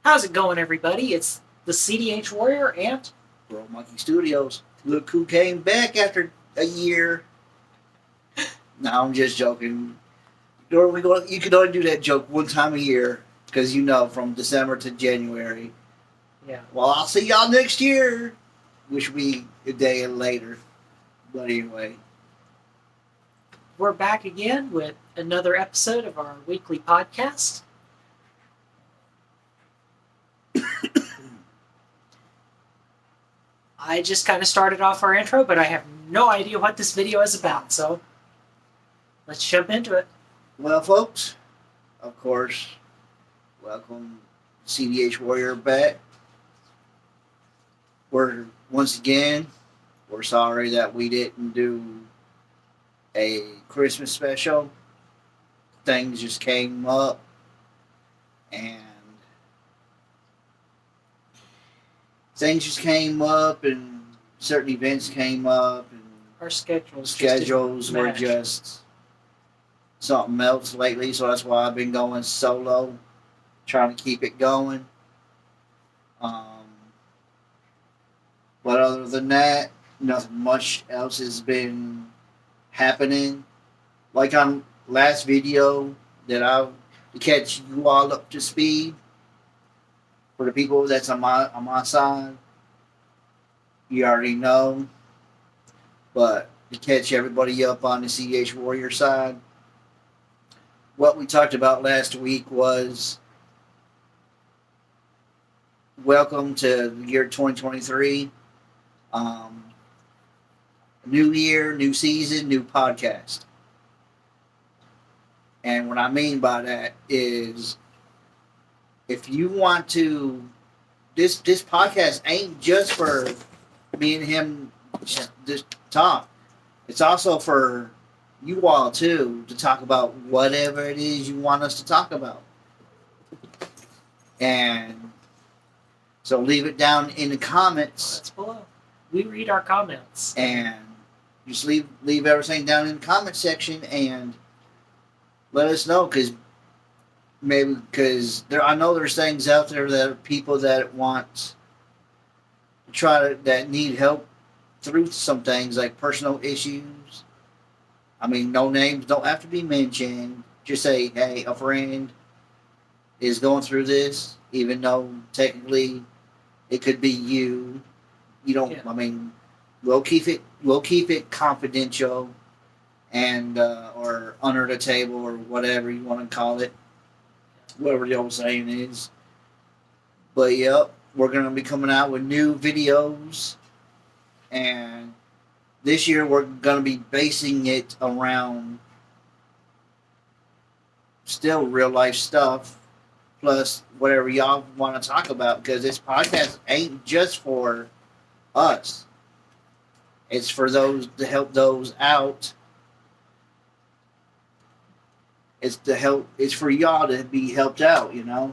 How's it going, everybody? It's the CDH Warrior and Bro, Mikey Studios. Look who came back after a year. No, I'm just joking. You can only do that joke one time a year because from December to January. yeah, Well, I'll see y'all next year, which will be a day later. But anyway, we're back again with another episode of our weekly podcast. I just kind of started off our intro, but I have no idea what this video is about, so let's jump into it. well, folks, of course, welcome CDH Warrior back. Once again, we're sorry that we didn't do a Christmas special. Things just came up, and certain events came up, and Our schedules were just something else lately. So that's why I've been going solo, trying to keep it going. But other than that, nothing much else has been happening. Like on last video that to catch you all up to speed for the people that's on my side, you already know. But to catch everybody up on the CH Warrior side, what we talked about last week was welcome to the year 2023. New year, new season, new podcast. And what I mean by that is, if you want to, this podcast ain't just for me and him just talk. It's also for you all too to talk about whatever it is you want us to talk about. And so leave it down in the comments. It's below. We read our comments. And just leave everything down in the comment section and let us know, because I know there's things out there that are people that want to that need help through some things like personal issues. I mean, no names don't have to be mentioned. Just say, hey, a friend is going through this, even though technically it could be you. You don't. Yeah. I mean, we'll keep it confidential, and or under the table, or whatever you want to call it, whatever the old saying is. But yep, we're gonna be coming out with new videos, and this year we're gonna be basing it around still real life stuff, plus whatever y'all want to talk about, because this podcast ain't just for us. It's for those to help those out. It's for y'all to be helped out, Yeah.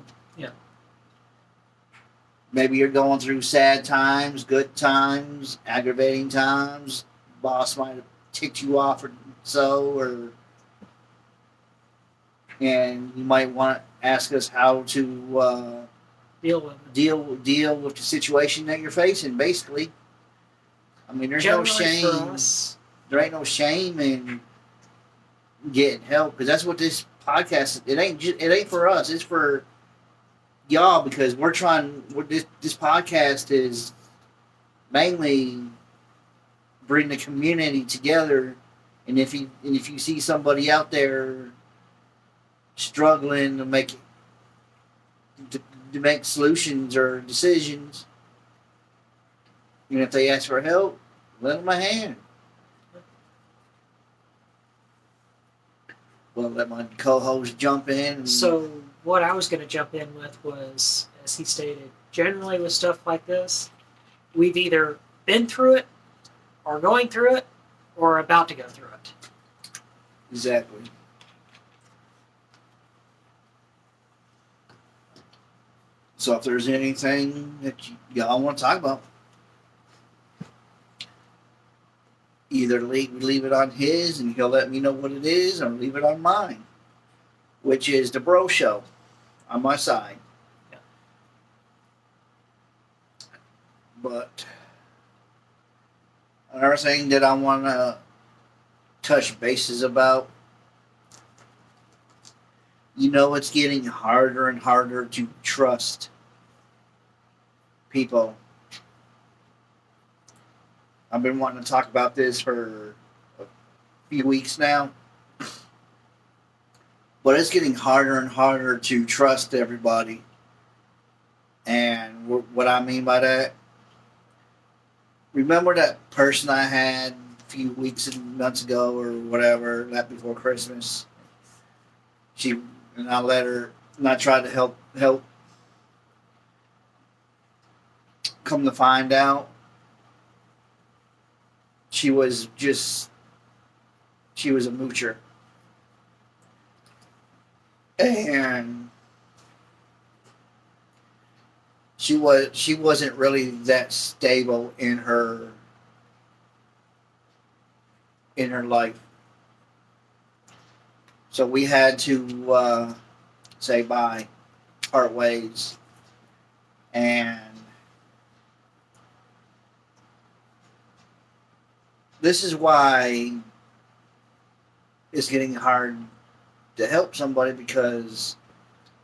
Maybe you're going through sad times, good times, aggravating times. Boss might have ticked you off and you might want to ask us how to deal with the situation that you're facing. Basically, I mean, there's no shame. There ain't no shame in getting help, because that's what this podcast. It ain't for us. It's for y'all, because we're trying. This podcast is mainly bring the community together. And if you see somebody out there struggling to make solutions or decisions, and if they ask for help, lend them a hand. Well, let my co-host jump in. So what I was going to jump in with was, as he stated, generally with stuff like this, we've either been through it, or going through it, or about to go through it. Exactly. So if there's anything that y'all want to talk about, either leave it on his and he'll let me know what it is, or leave it on mine, which is the Bro Show on my side. Yeah. But another thing that I want to touch bases about, it's getting harder and harder to trust people. I've been wanting to talk about this for a few weeks now, but it's getting harder and harder to trust everybody. And what I mean by that, remember that person I had a few weeks and months ago or whatever, that before Christmas? And I let her, and I tried to help. Come to find out, she was a moocher. And she wasn't really that stable in her life. So we had to say bye, part ways. And this is why it's getting hard to help somebody, because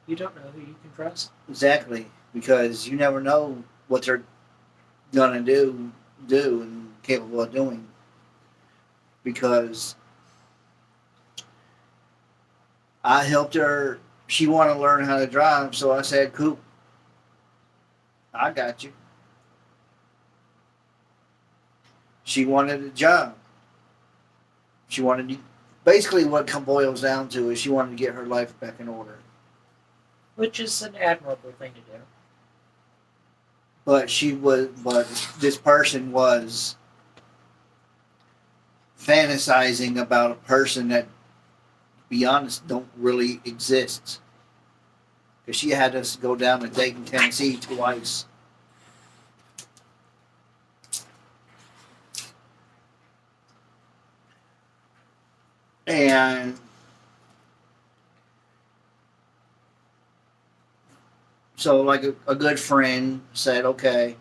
You don't know who you can trust. exactly, because you never know what they're gonna do and capable of doing. Because I helped her, she wanted to learn how to drive, so I said, "Cool, I got you." She wanted a job. She wanted to, basically what it boils down to is she wanted to get her life back in order. Which is an admirable thing to do. But this person was fantasizing about a person that, to be honest, don't really exist. Because she had us go down to Dayton, Tennessee twice. And so, like, a good friend said, okay.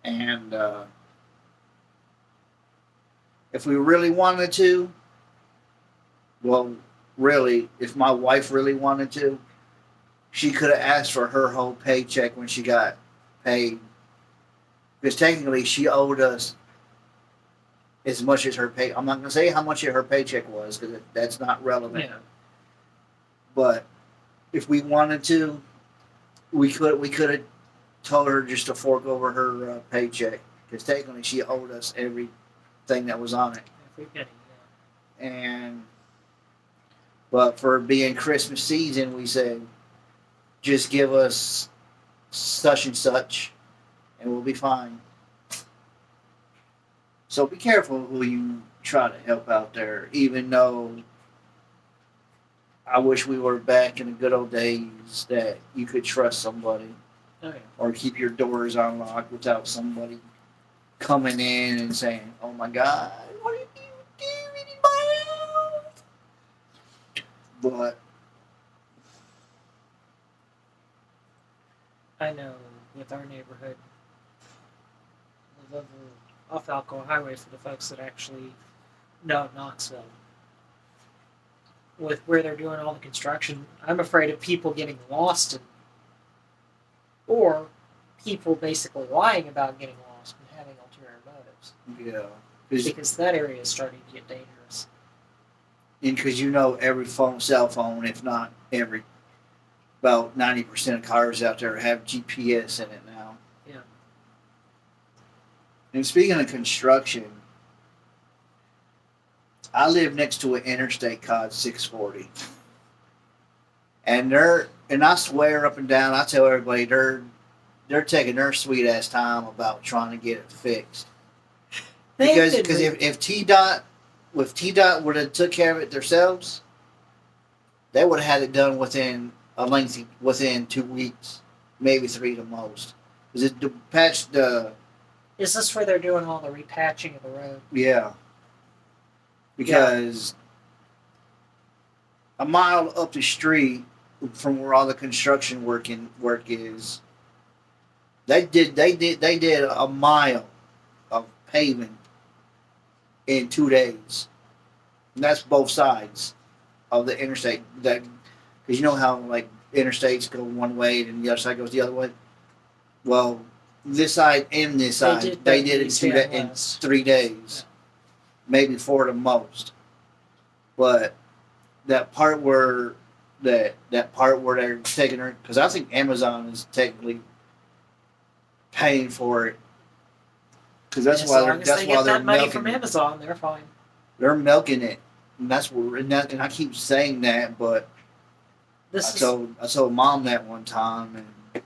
And if we really wanted to, well, really, if my wife really wanted to, she could have asked for her whole paycheck when she got paid. Because technically, she owed us as much as her pay. I'm not going to say how much her paycheck was, because that's not relevant. Yeah. But if we wanted to, we could have told her just to fork over her paycheck, because technically she owed us everything that was on it. Every penny, And but for being Christmas season, we said, just give us such and such, and we'll be fine. So be careful who you try to help out there, even though I wish we were back in the good old days that you could trust somebody. Oh, yeah. Or keep your doors unlocked without somebody coming in and saying, "Oh my God, what are you doing in my house?" But I know with our neighborhood, we live off Alcoa Highway for the folks that actually know Knoxville. With where they're doing all the construction, I'm afraid of people getting lost or people basically lying about getting lost and having ulterior motives. yeah, Because that area is starting to get dangerous. and because every cell phone, if not every, about 90% of cars out there have GPS in it now. Yeah. And speaking of construction, I live next to an interstate called 640. And I swear up and down, I tell everybody they're taking their sweet ass time about trying to get it fixed. Because if T-Dot would have took care of it themselves, they would have had it done within 2 weeks, maybe 3 the most. Because it patched the. Is this where they're doing all the repatching of the road? Yeah. Because a mile up the street from where all the construction work is, They did a mile of paving in 2 days, and that's both sides of the interstate. That because you know how like interstates go one way and the other side goes the other way. Well, this side and this side, they did it in 3 days, maybe 4 at the most. But that part where that part where they're taking her, because I think Amazon is technically paying for it, because that's as why long as they get they're that money milking from it. Amazon, they're fine. They're milking it, and that's where and I keep saying that, but I told mom that one time, and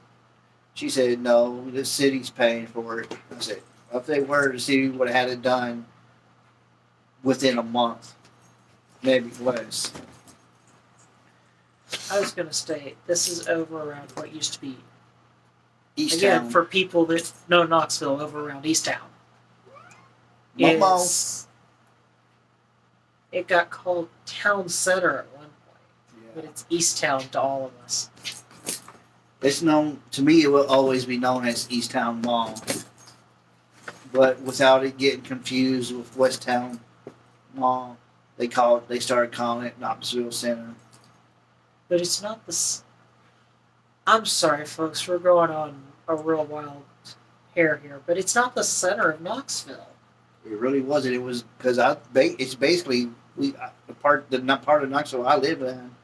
she said no, the city's paying for it. I said if they were, the city would have had it done within a month, maybe less. I was going to state this is over around what used to be. East Again, Town. for people that know Knoxville, over around East Town. Momo. It got called Town Center at one point, but Yeah. it's East Town to all of us. It's known to me. It will always be known as East Town Mall, but without it getting confused with West Town Mall, they started calling it Knoxville Center. But it's not the. I'm sorry, folks. We're going on a real wild hair here, but it's not the center of Knoxville. It really wasn't. It was because it's basically the part of Knoxville I live in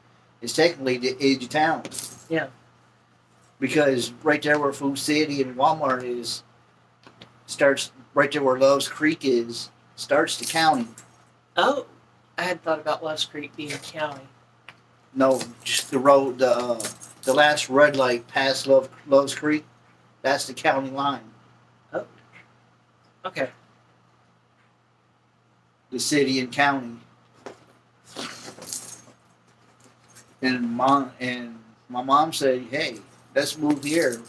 is technically the edge of town. Yeah. Because right there where Food City and Walmart is, starts right there where Love's Creek is, starts the county. Oh, I had thought about Love's Creek being county. No, just the road, the last red light past Love's Creek, that's the county line. Oh. Okay. The city and county. And my mom said, "Hey, let's move here.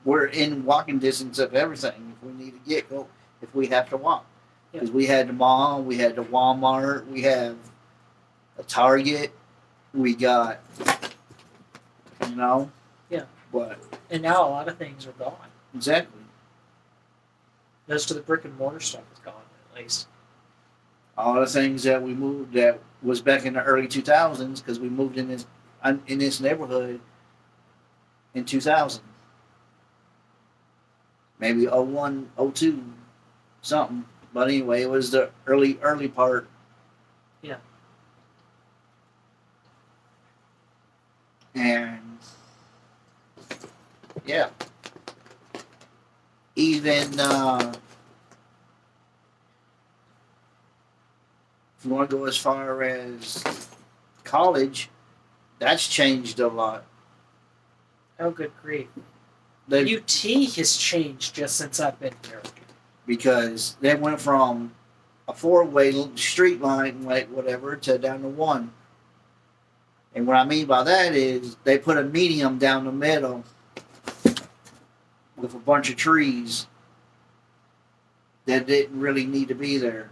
We're in walking distance of everything. If we need to go, if we have to walk, because we had the mall, we had the Walmart, we have a Target, we got, Yeah. But And now a lot of things are gone. exactly, Most of the brick and mortar stuff is gone, at least. all the things that we moved that was back in the early 2000s, because we moved in this neighborhood in 2000. Maybe 01, 02, something. But anyway, it was the early part. Yeah. And yeah. Even if you want to go as far as college, that's changed a lot. Oh, good grief. They UT has changed just since I've been here. Because they went from a 4-way street line, like whatever, to down to 1. And what I mean by that is they put a medium down the middle with a bunch of trees that didn't really need to be there.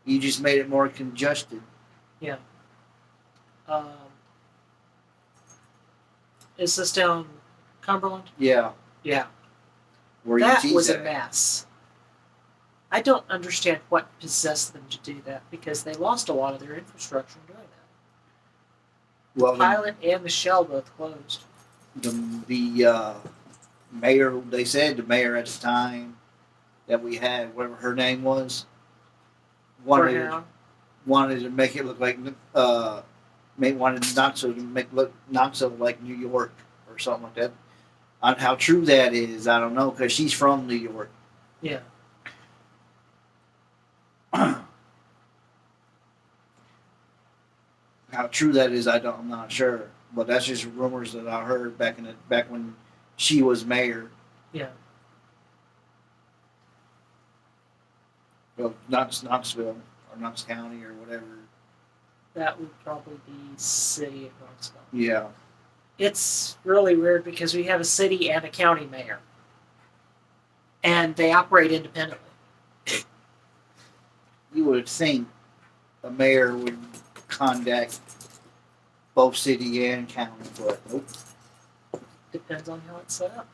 You just made it more congested. Yeah. Is this down Cumberland? Yeah. Yeah. Where That UT's was a at. mess. I don't understand what possessed them to do that, because they lost a lot of their infrastructure doing that. Well, Pilot and the Shell both closed. the mayor, they said the mayor at the time that we had, whatever her name was, wanted to make it look like wanted Knoxville to make look Knoxville like New York or something like that. On how true that is, I don't know, because she's from New York. Yeah. How true that is, I'm not sure, but that's just rumors that I heard back when she was mayor. Yeah. Well, not Knoxville or Knox County or whatever. That would probably be City of Knoxville. Yeah. It's really weird because we have a city and a county mayor. And they operate independently. You would think a mayor would contact both city and county, but nope. Depends on how it's set up.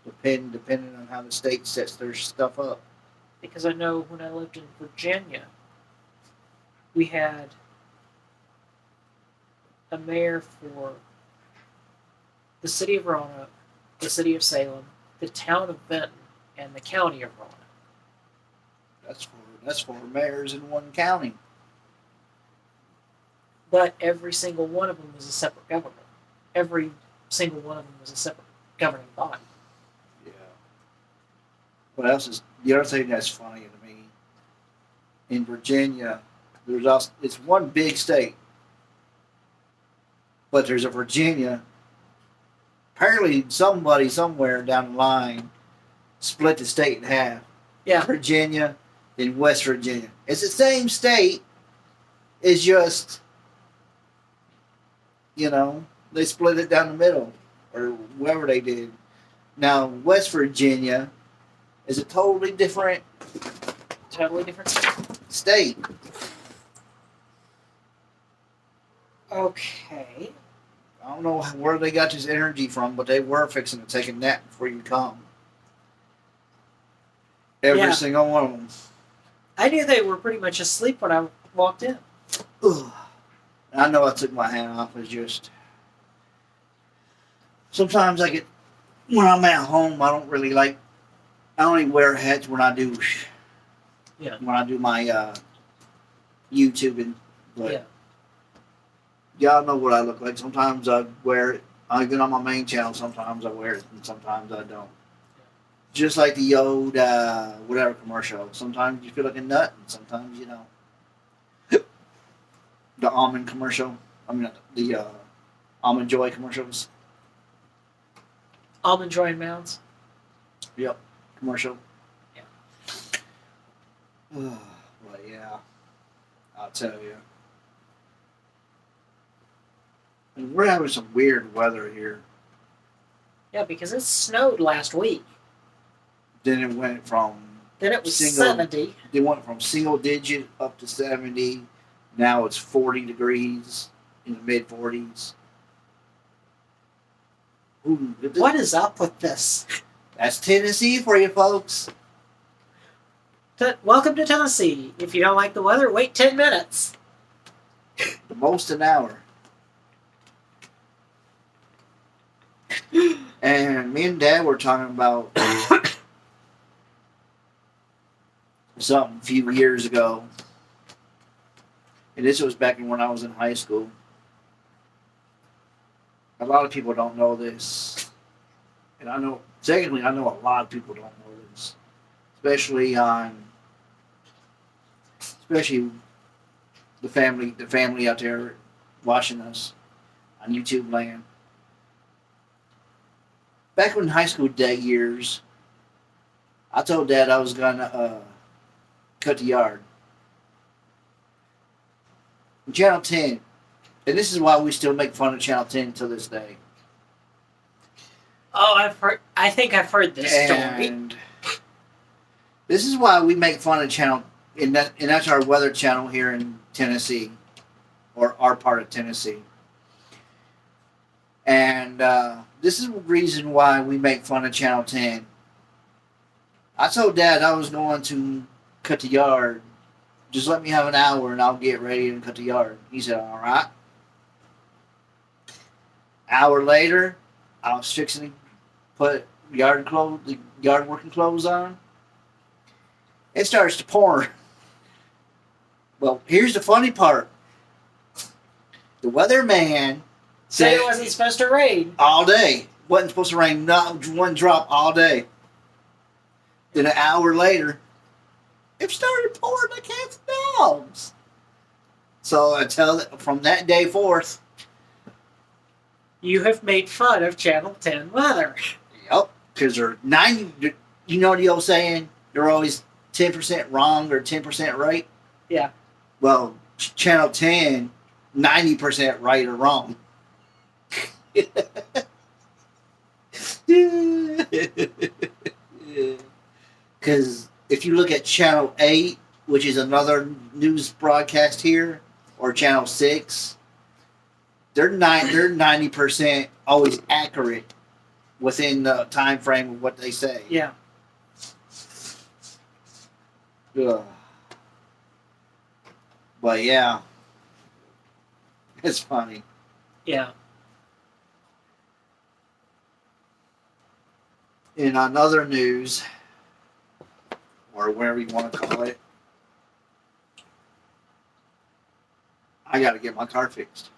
depending on how the state sets their stuff up. Because I know when I lived in Virginia, we had a mayor for the city of Roanoke, the city of Salem, the town of Benton, and the county of Roanoke. That's for mayors in one county. But every single one of them was a separate government. Every single one of them was a separate governing body. Yeah. What else is the other thing that's funny to me? In Virginia, there's also it's one big state, but there's a Virginia. Apparently, somebody somewhere down the line split the state in half. Yeah. Virginia and West Virginia. It's the same state. It's just, they split it down the middle, or whatever they did. Now, West Virginia is a totally different state. Okay. I don't know where they got this energy from, but they were fixing to take a nap before you come. Every single one of them. I knew they were pretty much asleep when I walked in. Ugh. I know I took my hand off. It's just sometimes when I'm at home, I don't even wear hats when I do my YouTubing. But y'all know what I look like. Sometimes I wear it. I get on my main channel. Sometimes I wear it, and sometimes I don't. Just like the old whatever commercial. Sometimes you feel like a nut, and sometimes you don't. The almond commercial. I mean, the Almond Joy commercials. Almond Joy and Mounds? Yep. Commercial. Yeah. But yeah, I'll tell you. And we're having some weird weather here. Yeah, because it snowed last week. Then it went from... Then it was 70. It went from single digit up to 70. Now it's 40 degrees in the mid 40s. Ooh, what is up with this? That's Tennessee for you folks. Welcome to Tennessee. If you don't like the weather, wait 10 minutes. The most an hour. And me and Dad were talking about something a few years ago. And this was back when I was in high school. A lot of people don't know this. And I know a lot of people don't know this. Especially the family out there watching us on YouTube land. Back in high school day years, I told Dad I was gonna cut the yard. Channel 10, and this is why we still make fun of Channel 10 to this day. Oh, I think I've heard this story. This is why we make fun of Channel, and that's our weather channel here in Tennessee, or our part of Tennessee. And this is the reason why we make fun of Channel 10. I told Dad I was going to cut the yard. Just let me have an hour and I'll get ready and cut the yard. He said, all right. Hour later, I was fixing to put the yard working clothes on. It starts to pour. Well, here's the funny part. The weatherman said it wasn't supposed to rain. All day. Wasn't supposed to rain, not one drop all day. Then an hour later, it started pouring like cats and dogs. So I tell that from that day forth, you have made fun of Channel 10 weather. Yep, because they're 90. You know the old saying, they're always 10% wrong or 10% right. Yeah. Well, Channel 10, 90% right or wrong. Because if you look at Channel 8, which is another news broadcast here, or Channel 6, they're 90% always accurate. within the time frame of what they say. Yeah. Ugh. But yeah, it's funny. Yeah. In another news, or whatever you want to call it, I got to get my car fixed.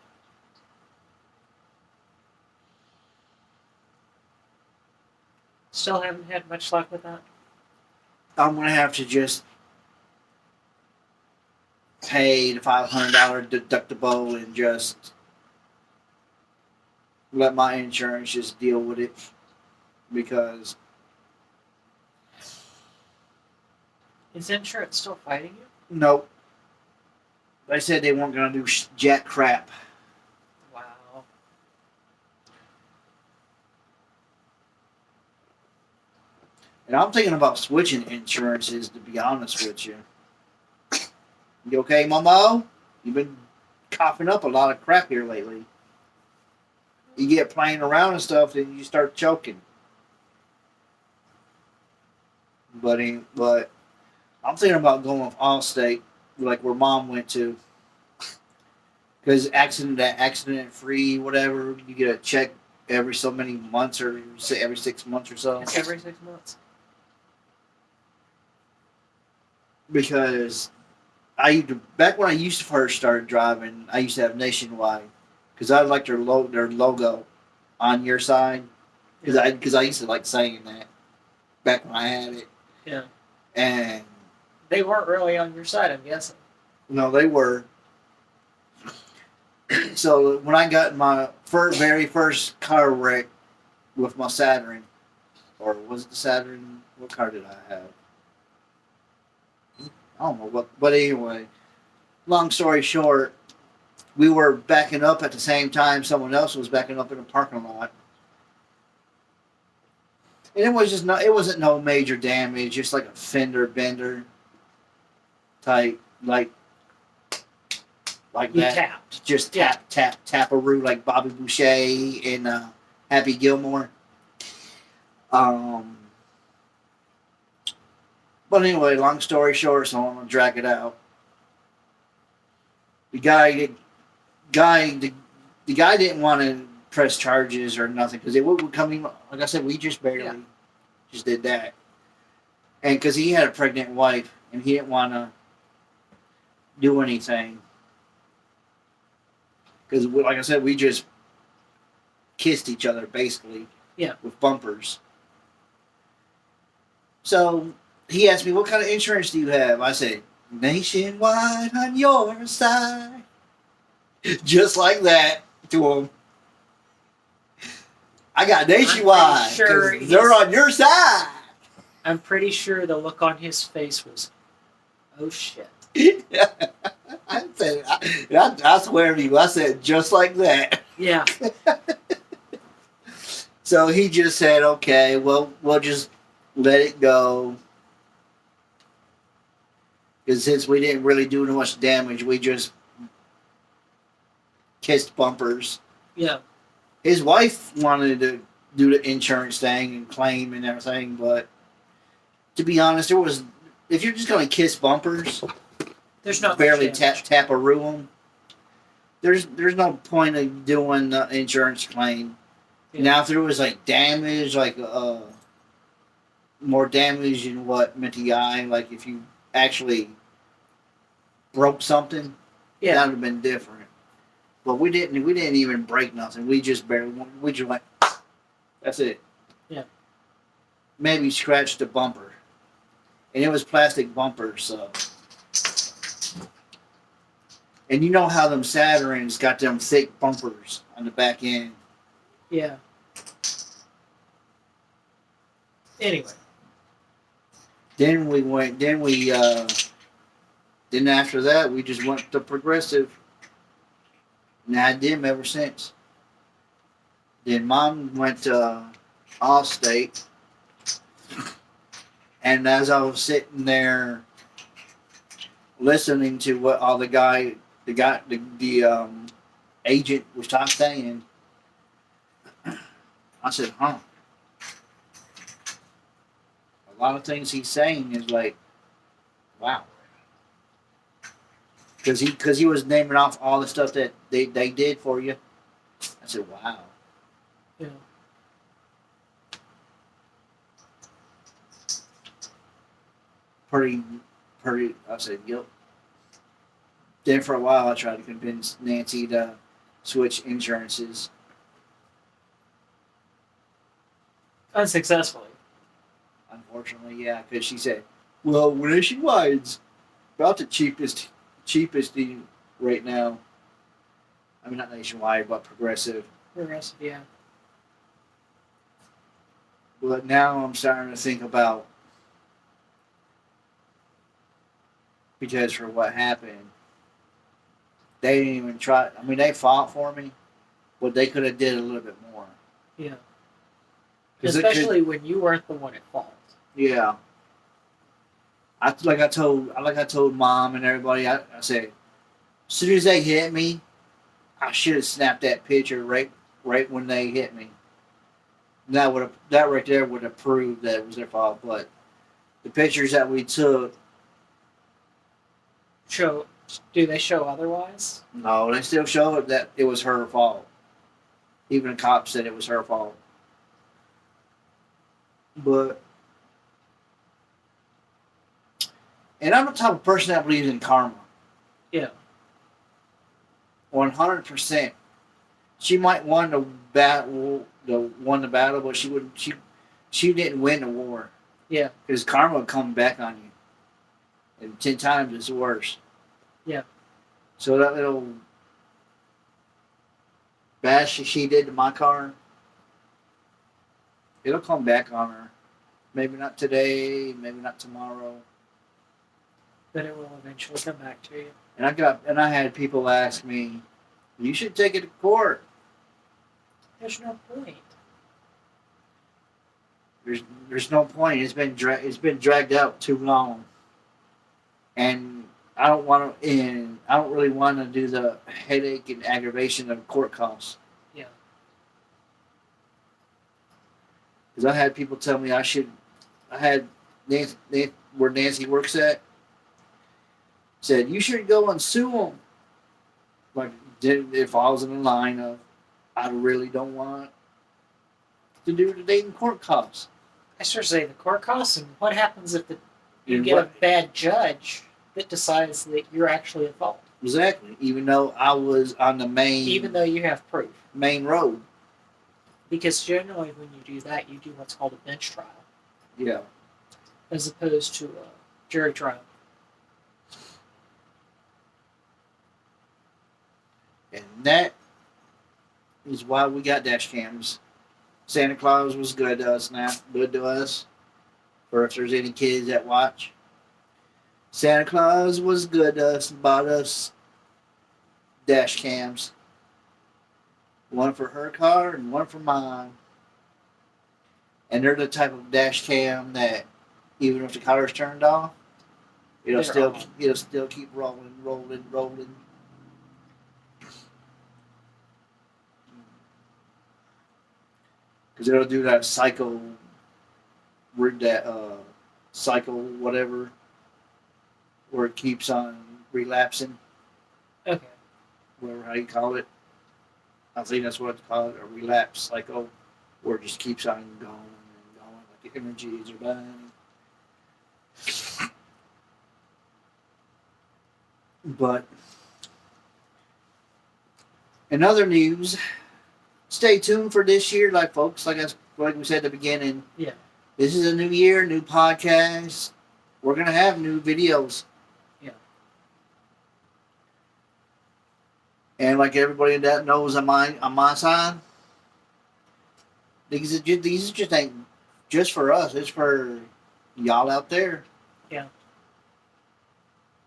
Still haven't had much luck with that. I'm gonna have to just pay the $500 deductible and just let my insurance just deal with it, because Is insurance still fighting you? nope, they said they weren't gonna do jack crap. Wow. And I'm thinking about switching insurances, to be honest with you. You okay, Momo? You've been coughing up a lot of crap here lately. You get playing around and stuff, then you start choking. But I'm thinking about going with Allstate, like where Mom went to. Because accident free, whatever, you get a check every so many months, or say every 6 months or so. It's every 6 months. Because back when I used to first started driving, I used to have Nationwide, because I liked their logo on your side, because I used to like saying that back when I had it. Yeah. And They weren't really on your side, I'm guessing. no, they were. So when I got my very first car wreck with my Saturn, or was it the Saturn? What car did I have? I don't know what, but anyway, long story short, we were backing up at the same time someone else was backing up in a parking lot. And it wasn't no major damage, just like a fender bender type, like You that. tapped. Just tap-a-roo like Bobby Boucher and Happy Gilmore. But anyway, long story short, so I'm gonna drag it out. The guy didn't want to press charges or nothing, because it would come in. Like I said, we just barely just did that, and because he had a pregnant wife and he didn't want to do anything, because like I said, we just kissed each other basically, with bumpers. So he asked me, "What kind of insurance do you have?" I said, "Nationwide on your side." Just like that to him. I got Nationwide, sure they're on your side. I'm pretty sure the look on his face was, oh shit. I said, I swear to you, I said just like that. Yeah. So he just said, okay, well, we'll just let it go. Because since we didn't really do much damage, we just kissed bumpers. Yeah. His wife wanted to do the insurance thing and claim and everything, but to be honest, if you're just going to kiss bumpers, there's not barely tap-a-roo them, there's no point of doing the insurance claim. Yeah. Now, if there was like damage, like more damage than what met the eye, like if you actually broke something, that would have been different. But we didn't even break nothing. We just went, that's it. Yeah. Maybe scratched the bumper. And it was plastic bumpers, so. And you know how them Saturns got them thick bumpers on the back end. Yeah. Anyway. Then after that, we just went to Progressive. And I had them ever since. Then Mom went to Allstate. And as I was sitting there listening to what all the agent was saying, I said, huh. lot of things he's saying is like, wow. Because he was naming off all the stuff that they did for you. I said, wow. Yeah. Pretty. I said, yep. Then for a while, I tried to convince Nancy to switch insurances. Unsuccessfully. Unfortunately, yeah, because she said, well, Nationwide's about the cheapest right now. I mean, not Nationwide, but Progressive. Progressive, yeah. But now I'm starting to think about, because for what happened, they didn't even try. I mean, they fought for me, but they could have did a little bit more. Yeah. 'Cause Especially when you weren't the one at fault. Yeah. Like I told Mom and everybody. I said, as soon as they hit me, I should have snapped that picture right when they hit me. That right there would have proved that it was their fault. But the pictures that we took, Do they show otherwise? no, they still show it that it was her fault. Even the cops said it was her fault. But, and I'm the type of person that believes in karma. Yeah. 100%. She might won the battle, but she wouldn't. She didn't win the war. Yeah. Because karma will come back on you, and 10 times it's worse. Yeah. So that little bash she did to my car, it'll come back on her. Maybe not today, maybe not tomorrow. But it will eventually come back to you. And I had people ask me, "You should take it to court." There's no point. There's no point. It's been dragged out too long, and I don't really want to do the headache and aggravation of court costs. Yeah. Because I had people tell me I had Nancy, where Nancy works at, said you should go and sue them. Like if I was in the line of, I really don't want to do the dating court costs. I sure say the court costs, and what happens if you get a bad judge that decides that you're actually at fault? Exactly. Even though I was on the main. Even though you have proof. Main road. Because generally, when you do that, you do what's called a bench trial. Yeah. As opposed to a jury trial. And that is why we got dash cams. Santa Claus was good to us now. Good to us. For if there's any kids that watch. Santa Claus was good to us and bought us dash cams. One for her car and one for mine. And they're the type of dash cam that even if the car is turned off, it'll still keep rolling. Because it'll do that cycle whatever, where it keeps on relapsing. Okay. Whatever how you call it. I think that's what it's called, a relapse cycle, where it just keeps on going and going, like the energies are dying. But in other news, stay tuned for this year, like we said at the beginning. Yeah. This is a new year, new podcast. We're gonna have new videos. Yeah. And like everybody that knows on my side, these just ain't just for us. It's for y'all out there. Yeah.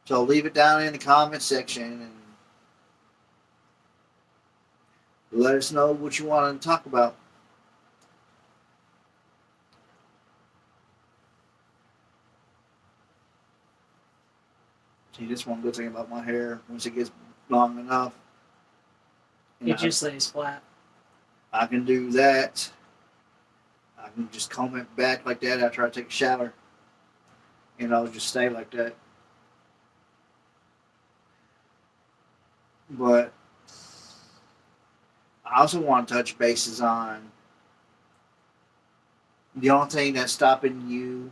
So leave it down in the comment section and let us know what you want to talk about. See, that's one good thing about my hair. Once it gets long enough, It just lays flat. I can do that. I can just comb it back like that after I take a shower. just stay like that. But I also want to touch bases on the only thing that's stopping you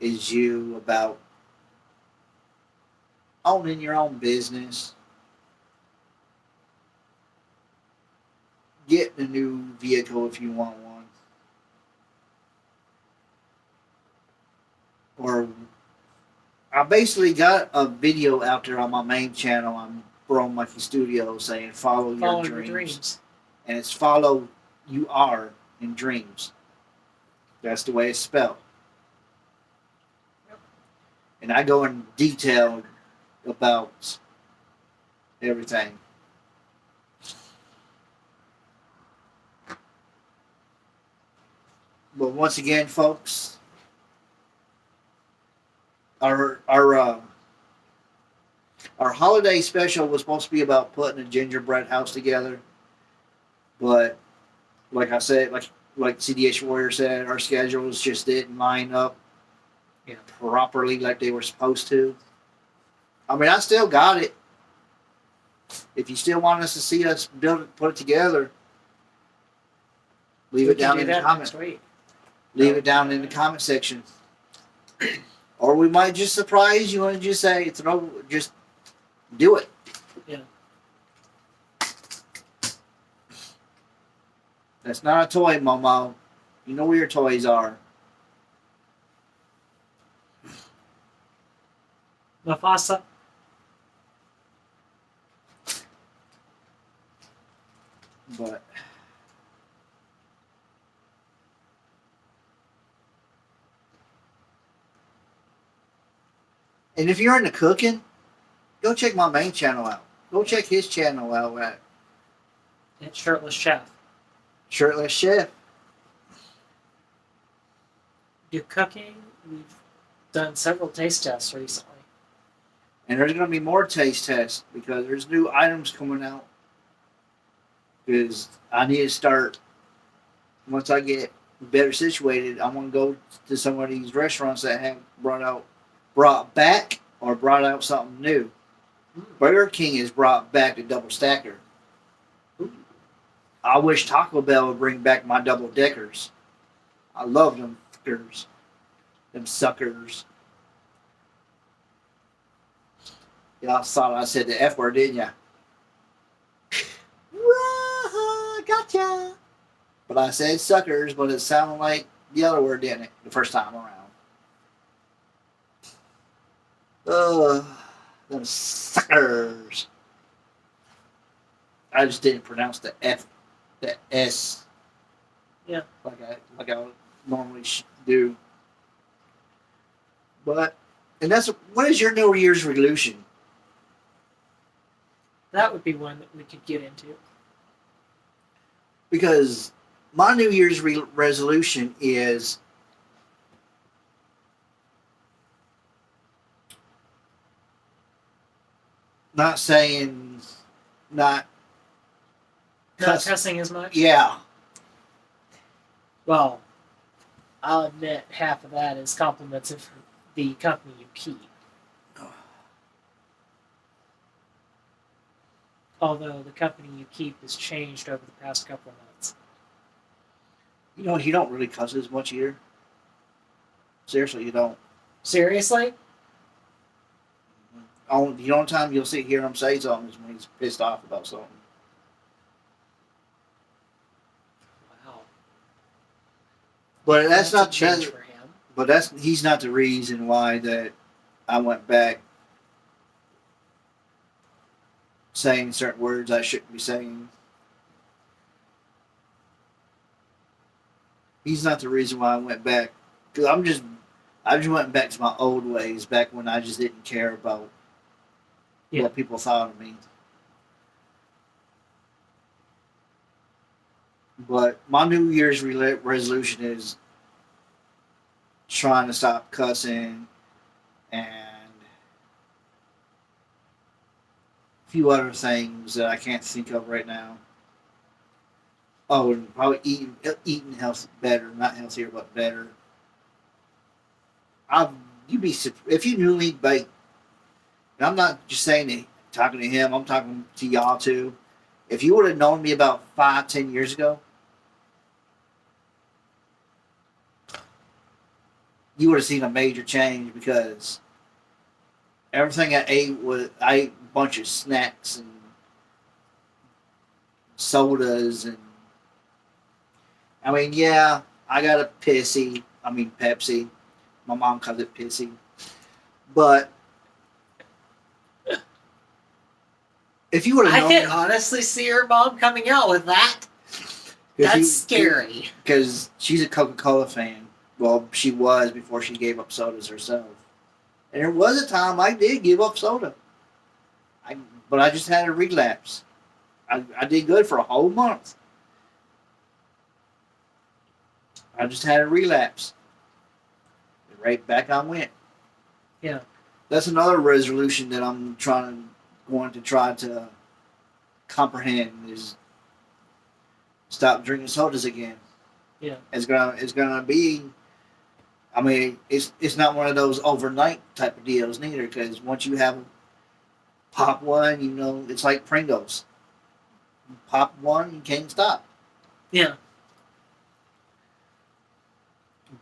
is you about owning your own business, getting a new vehicle if you want one, or I basically got a video out there on my main channel on Bro Mikey Studio saying follow Follow your your dreams. dreams. And it's follow you are in dreams. That's the way it's spelled. Yep. And I go in detail about everything. But once again, folks, our holiday special was supposed to be about putting a gingerbread house together, but like I said, like CDH Warrior said, our schedules just didn't line up properly like they were supposed to. I mean, I still got it. If you still want us to see us build it, put it together, leave it down in the comment. Leave it down in the comment section. Or we might just surprise you and just say, just do it. Yeah. That's not a toy, Momo. You know where your toys are. Mufasa. But and if you're into cooking, go check my main channel out. Go check his channel out at It's Shirtless Chef. Shirtless Chef. Do cooking. We've done several taste tests recently. And there's going to be more taste tests because there's new items coming out. Because I need to start, once I get better situated, I'm going to go to some of these restaurants that have brought back or brought out something new. Burger King has brought back the double stacker. I wish Taco Bell would bring back my double deckers. I love them fuckers. Them suckers. Y'all thought I said the F word, didn't ya? Gotcha. But I said suckers, but it sounded like the other word, didn't it? The first time around. Them suckers. I just didn't pronounce the F, the S. Yeah. Like I normally do. But, and what is your New Year's resolution? That would be one that we could get into. Because my New Year's resolution is not cussing as much? Yeah. Well, I'll admit half of that is compliments of the company you keep. Although the company you keep has changed over the past couple of months. You don't really cuss as much either. Seriously, you don't. Seriously? The only time you'll hear him say something is when he's pissed off about something. Wow. But that's not a change for him. But he's not the reason why that I went back saying certain words I shouldn't be saying. He's not the reason why I went back. Cause I just went back to my old ways, back when I just didn't care about what people thought of me. But my New Year's resolution is trying to stop cussing and a few other things that I can't think of right now. Oh, and probably eating healthy better, not healthier, but better. I you'd be if you knew me, like, and I'm not just saying it, talking to him. I'm talking to y'all too. If you would have known me about 5, 10 years ago, you would have seen a major change because everything I ate a bunch of snacks and sodas and I mean, yeah, I got a Pepsi. My mom calls it pissy. But if you would have I known, can honestly see her mom coming out with that. That's scary. Because she's a Coca-Cola fan. Well, she was before she gave up sodas herself. And there was a time I did give up soda. But I just had a relapse. I did good for a whole month. I just had a relapse. Right back I went. Yeah. That's another resolution that I'm going to try to comprehend is stop drinking sodas again. Yeah. It's gonna be. I mean, it's not one of those overnight type of deals neither. Because once you have pop one, you know it's like Pringles. You pop one, you can't stop. Yeah.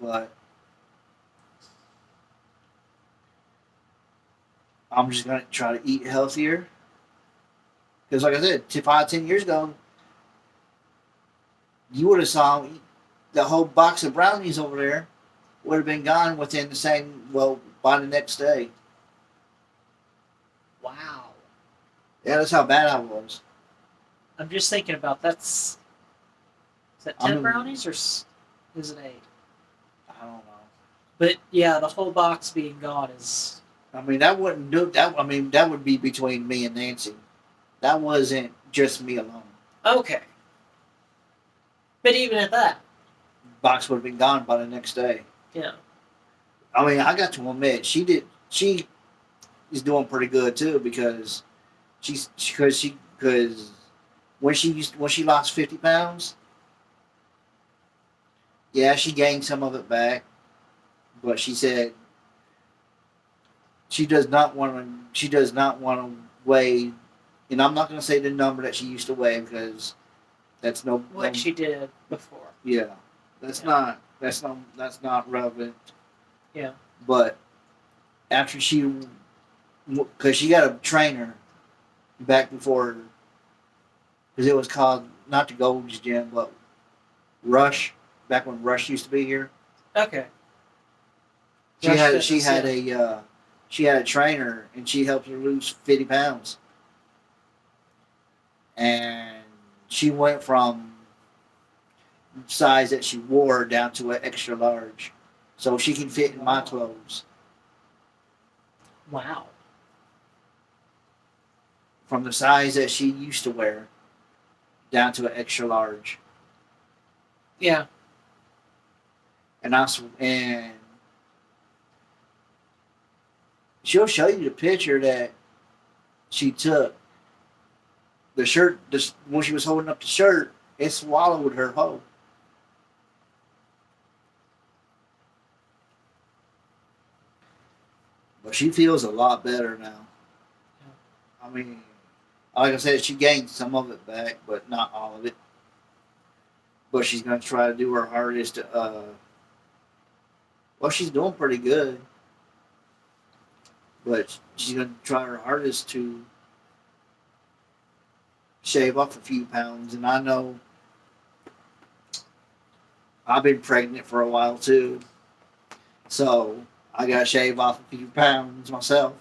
But I'm just gonna try to eat healthier. Because, like I said, 5, 10 years ago, you would have saw the whole box of brownies over there would have been gone within the same, well, by the next day. Wow. Yeah, that's how bad I was. I'm just thinking about is that 10 brownies or is it 8? I don't know. But yeah, the whole box being gone is. I mean, that wouldn't do that. I mean, that would be between me and Nancy. That wasn't just me alone. Okay. But even at that. Box would have been gone by the next day. Yeah. I mean, I got to admit, she is doing pretty good too because when she lost 50 pounds, yeah, she gained some of it back, but she said she does not want to weigh, and I'm not going to say the number that she used to weigh because that's what she did before. Yeah, that's not relevant. Yeah. But after because she got a trainer back before, because it was called not the Gold's Gym, but Rush, back when Rush used to be here. Okay. She had a trainer, and she helped her lose 50 pounds, and she went from size that she wore down to an extra large, so she can fit in my clothes. Wow. From the size that she used to wear down to an extra large. Yeah. And she'll show you the picture that she took. The shirt, when she was holding up the shirt, it swallowed her whole. But she feels a lot better now. I mean, like I said, she gained some of it back, but not all of it. But she's going to try to do her hardest to, well, she's doing pretty good. But she's going to try her hardest to shave off a few pounds. And I know I've been pregnant for a while too. So I got to shave off a few pounds myself.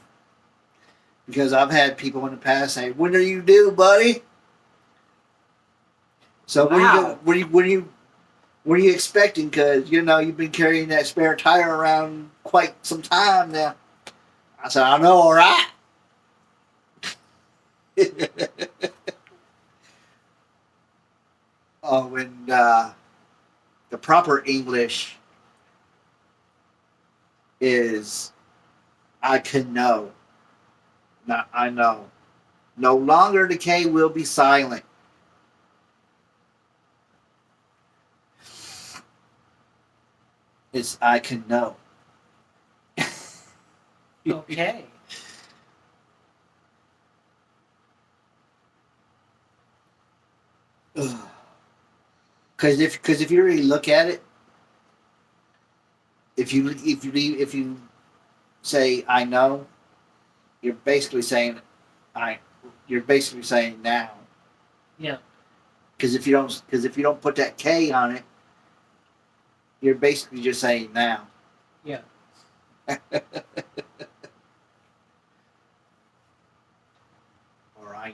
Because I've had people in the past say, "When are you due, buddy?" So wow. What are you expecting? Because you've been carrying that spare tire around quite some time now. I said, "I know, all right." Oh, and the proper English is "I can know." Not I know. No longer the K will be silent. It's I can know. Okay. Because if you really look at it, if you say I know, you're basically saying I. You're basically saying now. Yeah. Because if you don't put that K on it, you're basically just saying now. Yeah. Or I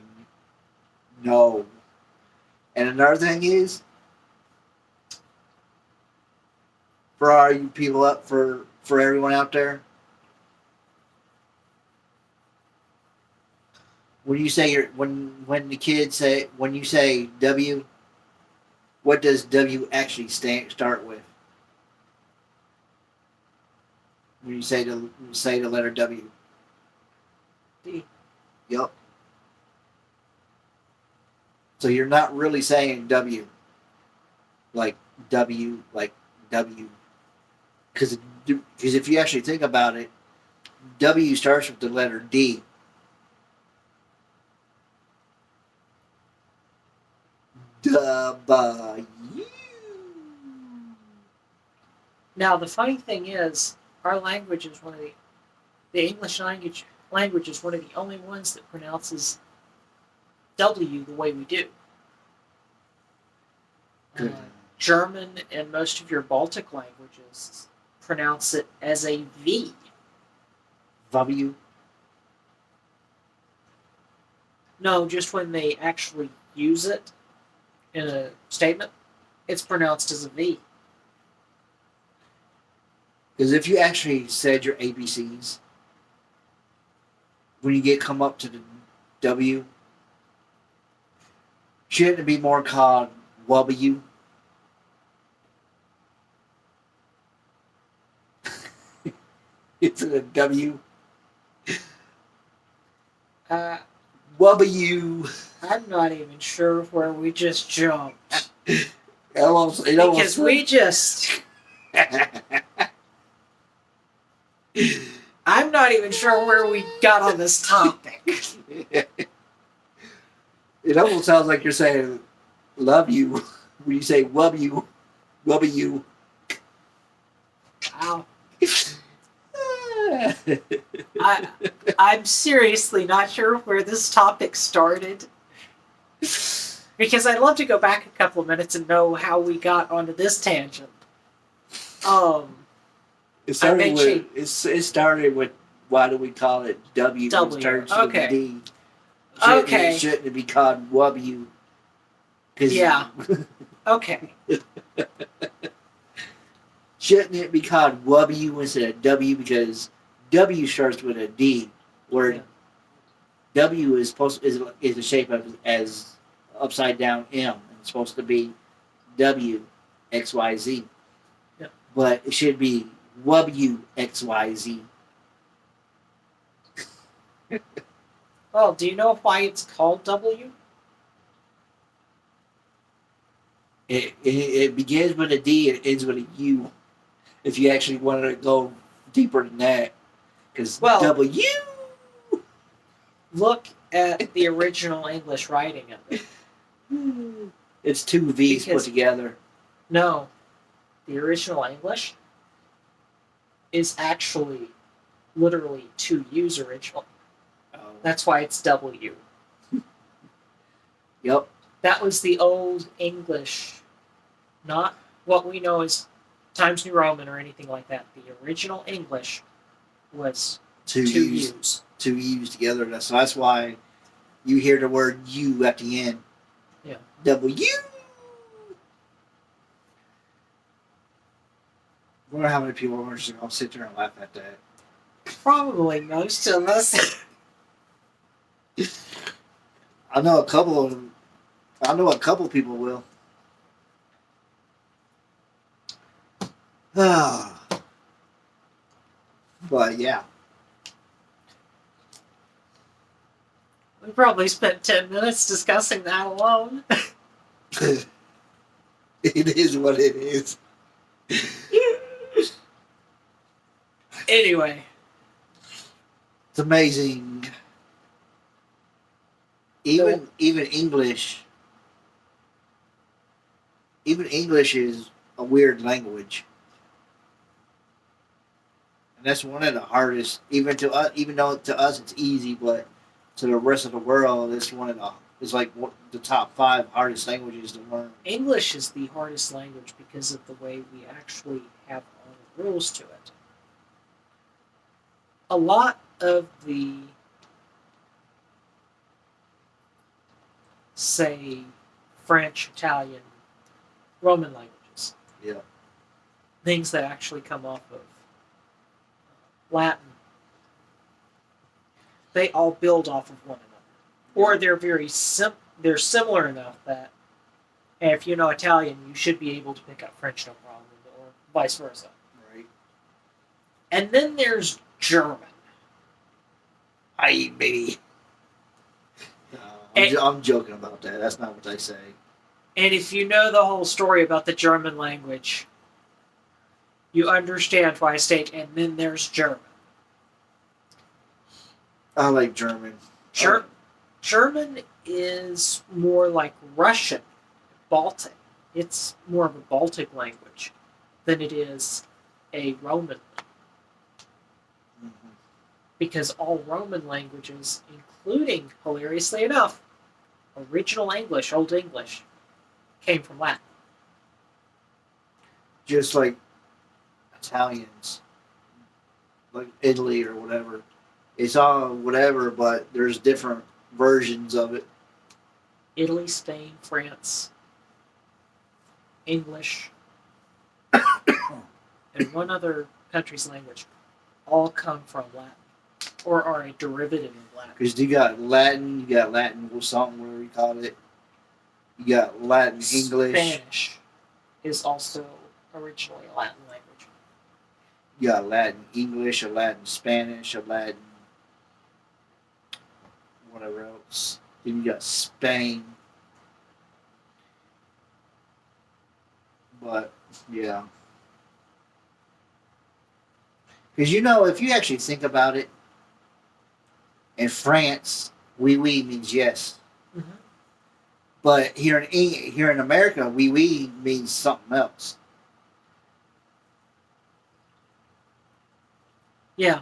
know. And another thing is, for all you people up for everyone out there, when you say when the kids say when you say W, what does W actually start with? When you say the letter W. D. Yup. So you're not really saying W, like W, because if you actually think about it, W starts with the letter D. W. Now the funny thing is, our language is the English language is one of the only ones that pronounces W the way we do. Good. German and most of your Baltic languages pronounce it as a V. W. No, just when they actually use it in a statement, it's pronounced as a V. Because if you actually said your ABCs, when you come up to the W, shouldn't it be more called W? It's a W. W. I'm not even sure where we just jumped. Because we just. I'm not even sure where we got on this topic. It almost sounds like you're saying love you when you say W. W. Wow. I'm seriously not sure where this topic started. Because I'd love to go back a couple of minutes and know how we got onto this tangent. It started with why do we call it W? W. Okay. D. Okay. Shouldn't it be called W? Yeah. Okay. Shouldn't it be called W instead of W because W starts with a D, where W is the shape of as upside down M, and it's supposed to be W X Y Z. Yeah. But it should be W X Y Z. Well, do you know why it's called W? It begins with a D and it ends with a U. If you actually wanted to go deeper than that, because W. Look at the original English writing of it. It's two V's put together. No, the original English is actually literally two U's original. Oh. That's why it's W. Yep. That was the old English, not what we know as Times New Roman or anything like that. The original English was two U's. Two U's together. So that's why you hear the word U at the end. Yeah. W. I wonder how many people are just going to sit there and laugh at that. Probably most of us. I know a couple people will. But yeah. We probably spent 10 minutes discussing that alone. It is what it is. Anyway. It's amazing. Even English. Even English is a weird language, and that's one of the hardest. Even to us, even though to us it's easy, but to the rest of the world, it's one of the. It's like the top 5 hardest languages to learn. English is the hardest language because of the way we actually have all the rules to it. A lot of the, say, French, Italian, Roman languages, Yeah. things that actually come off of Latin, they all build off of one another, or they're they're similar enough that if you know Italian, you should be able to pick up French no problem, or vice versa. Right. And then there's German. Hi, baby. I'm joking about that. That's not what they say. And if you know the whole story about the German language, you understand why I state, and then there's German. I like German. German is more like Russian, Baltic. It's more of a Baltic language than it is a Roman. Mm-hmm. Because all Roman languages, including, hilariously enough, original English, Old English, came from Latin. Just like Italians, like Italy or whatever. It's all whatever, but there's different versions of it. Italy, Spain, France, English, and one other country's language all come from Latin, or are a derivative of Latin. Because you got Latin or something, whatever you call it. You got Latin, English. Spanish is also originally a Latin language. You got Latin, English, a Latin, Spanish, a Latin, whatever else. Then you got Spain. But, yeah. Because if you actually think about it, in France, oui oui means yes. Mm-hmm. But here in America, oui oui means something else. Yeah.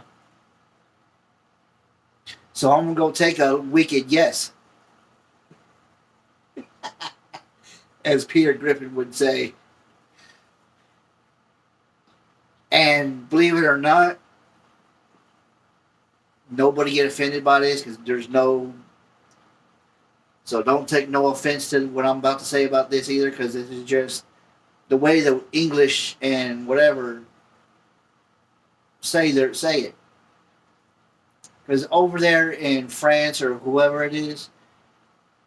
So I'm gonna go take a wicked yes, as Peter Griffin would say. And believe it or not, nobody get offended by this because there's no. So don't take no offense to what I'm about to say about this either, because this is just the way the English and whatever say it. Because over there in France or whoever it is,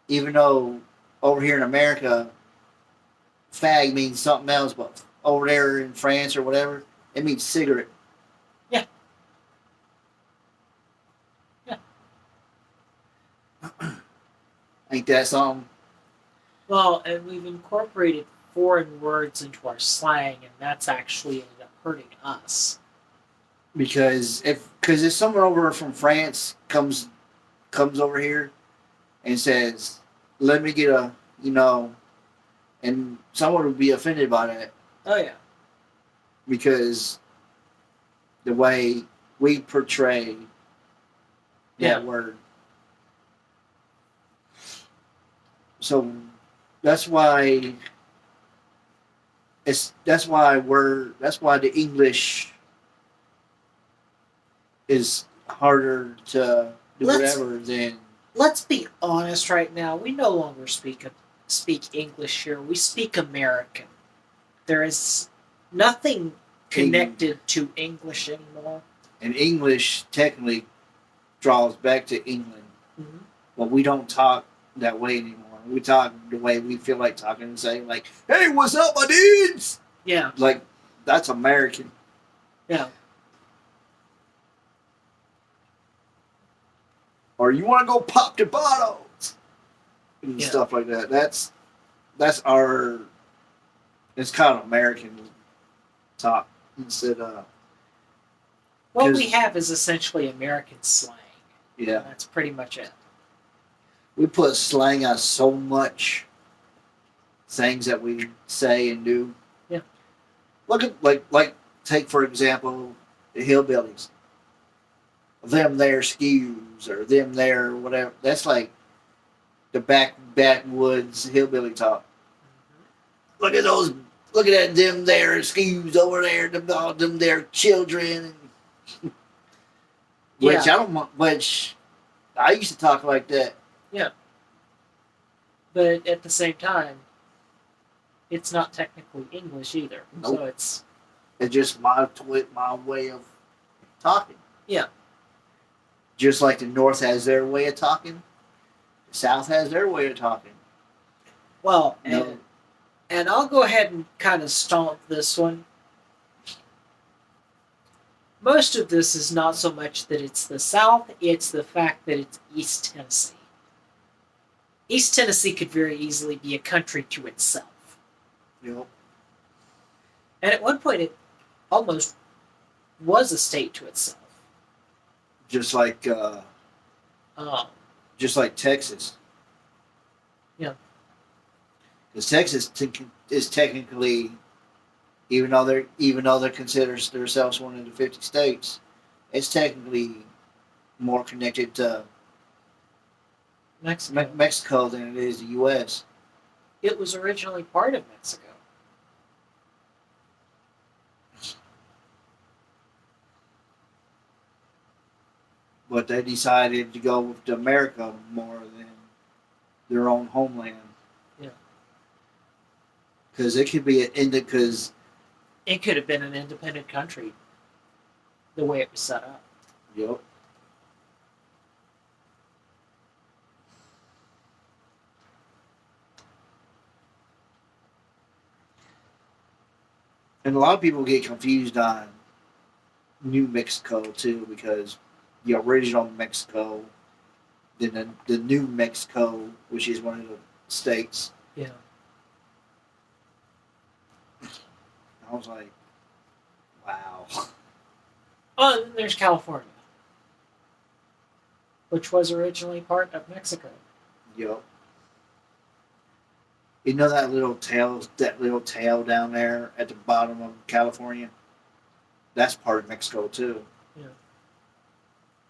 even though over here in America, fag means something else, but over there in France or whatever, it means cigarette. Yeah. Yeah. Ain't that something? Well, and we've incorporated foreign words into our slang, and that's actually ended up hurting us. Because if someone over from France comes over here and says, "Let me get a," and someone would be offended by that. Oh yeah. Because the way we portray that word. So that's why the English is harder to do whatever than. Let's be honest right now. We no longer speak English here. We speak American. There is nothing connected to English anymore. And English technically draws back to England. Mm-hmm. But we don't talk that way anymore. We talk the way we feel like talking and saying, like, "Hey, what's up, my dudes?" Yeah. Like, that's American. Yeah. Or you want to go pop the bottles and stuff like that. That's our. It's kind of American talk instead of. What 'Cause- we have is essentially American slang. Yeah. That's pretty much it. We put slang on so much things that we say and do. Yeah. Look at like take for example the hillbillies. Them there skews or them there whatever. That's like the backwoods hillbilly talk. Look at those. Look at that. Them there skews over there. All them there children. Which Yeah. I don't want. Which I used to talk like that. But at the same time, it's not technically English either. Nope. So it's It's just my way of talking. Yeah. Just like the North has their way of talking, the South has their way of talking. well, No. and I'll go ahead and kind of stomp this one. Most of this is not so much that it's the South, it's the fact that it's East Tennessee. East Tennessee could very easily be a country to itself. You know, And at one point, it almost was a state to itself. just like Um, Texas. Yeah. Because Texas is technically, even though they consider themselves one of the 50 states, it's technically more connected to Mexico. Mexico than it is the U.S. It was originally part of Mexico. But they decided to go with America more than their own homeland. Yeah. Because it could be because It could have been an independent country the way it was set up. yep. And a lot of people get confused on New Mexico too, because the original Mexico, then the New Mexico, which is one of the states. Yeah. I was like, wow. Oh, and then there's California, which was originally part of Mexico. Yep. You know that little tail down there at the bottom of California? That's part of Mexico too. Yeah.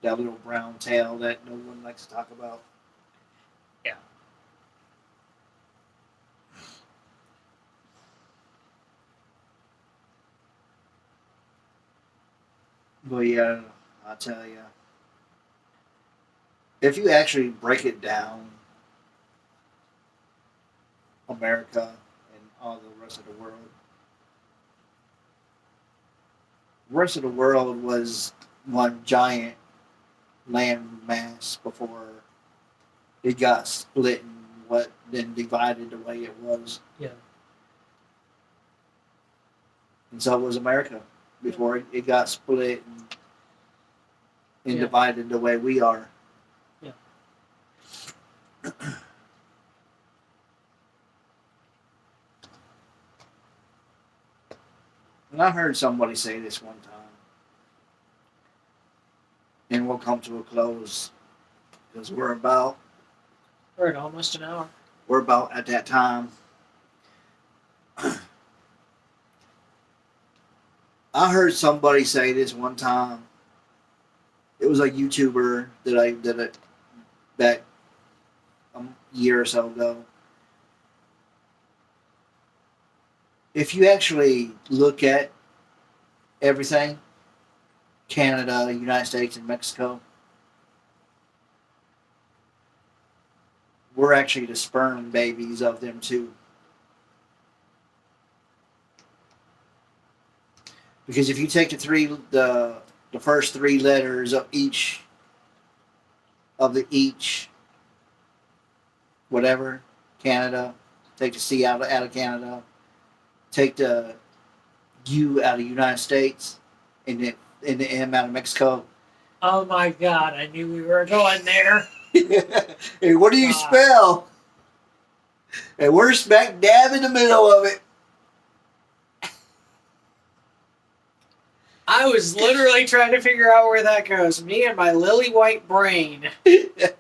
That little brown tail that no one likes to talk about. Yeah. But yeah, I'll tell you. If you actually break it down, America and all the rest of the world was one giant land mass before it got split and then divided the way it was. Yeah. And so was America before it got split and Yeah. divided the way we are. Yeah. And I heard somebody say this one time, and we'll come to a close because we're about We're at almost an hour. at that time. I heard somebody say this one time. It was a YouTuber that I back a year or so ago. If you actually look at everything, Canada, United States, and Mexico, we're actually the sperm babies of them too. Because if you take the first three letters of each whatever, Canada, take the C out of Canada, take the U out of United States, and the M out of Mexico. Oh my God! I knew we were going there. Hey, what do you spell? And we're smack dab in the middle of it. I was literally trying to figure out where that goes. Me and my lily white brain. Because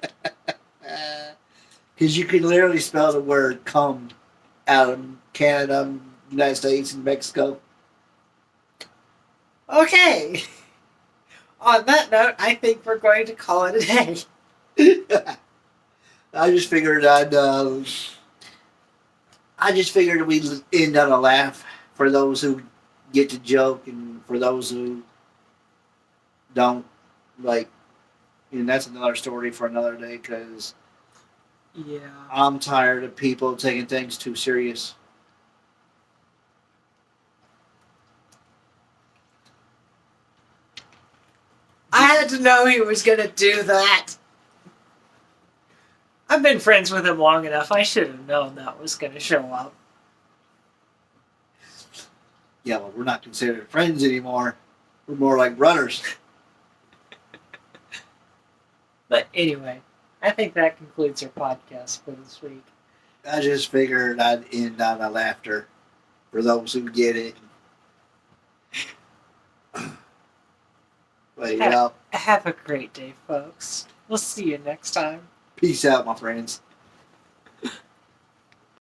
you can literally spell the word "come" out of Canada, United States, and Mexico. Okay. On that note, I think we're going to call it a day. I just figured we'd end on a laugh for those who get the joke, and for those who don't, like, and that's another story for another day. Because Yeah. I'm tired of people taking things too serious. I had to know he was going to do that. I've been friends with him long enough. I should have known that was going to show up. Yeah, well, we're not considered friends anymore. We're more like brothers. But anyway, I think that concludes our podcast for this week. I just figured I'd end on a laughter for those who get it. Well, Have a great day, folks. We'll see you next time. peace out, my friends.